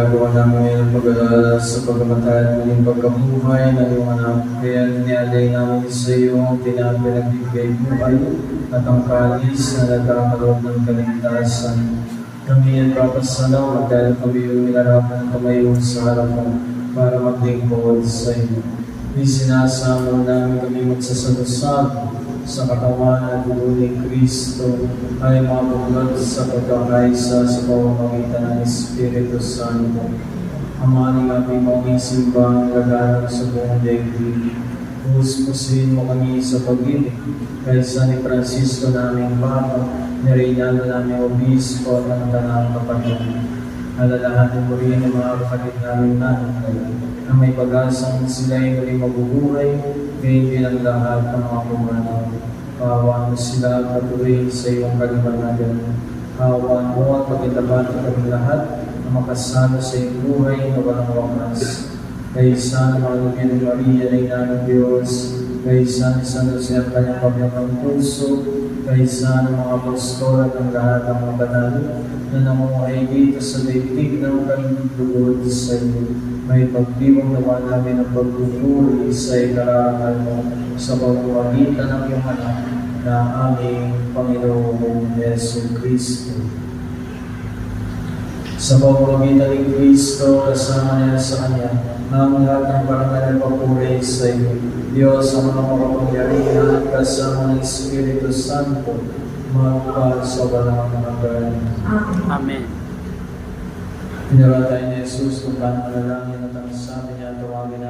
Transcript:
ginagawa namin pag-aalala sa pagkamatay at muling pagkabuhay ng iyong anak. Kaya niyalay namin sa iyo ang pinagbibigay buhay at ang kalis na nagkakaroon ng kaligtasan. Kami ang papasalamat dahil kami yung nilarapan ng kamayon sa harap mo para maglingkod sa iyo. Isinasamo namin kami magsasalusag sa katawan at dugo ni Kristo ay mabuklod sa pagkakaisa sa pamamagitan ng Espiritu Santo. Amaning aming mga simbang laganap sa buong daigdig. Puspusin mo kami sa pag-ibig kaysa ni Francisco naming Papa, ni Reynaldo naming Obispo at ang Tanang Kapatid. Alalahanin mo rin ang mga kapatid namin nanay na may pag-asang sila'y muling mabubuhay, ngayon bilang lahat ng mga pumanaw. Kaawaan mo sila at patuloy sa iyong kaliwanagan. Kaawaan mo at pagkitaban ng kami lahat na makasalo sa iyong buhay na walang wakas. Kaysa ng mga lumyan ni Maria na ina ng Diyos, kaysa ni San Jose ang kanyang pamiyakang puso, kaysa ng mga apostol at ang lahat ng mga banal na namuhay dito sa daigdig ng kalulugod sa iyo. May pagdiwang naman namin ang pagpupuri sa ikararangal mo sa pagpapalitan ng iyong anak na aming Panginoong Yesu Kristo. Sa pagpapalitan ni Kristo, kasama niya sa Kanya, ang lahat ng parangal at papuri sa iyo. Diyos, ang mga makapangyarihan, kasama ng Espiritu Santo, magpa sa walang hanggan. Amen. Pinaratay ni Jesus kung paano manalangin at ang sabi niya, tawagin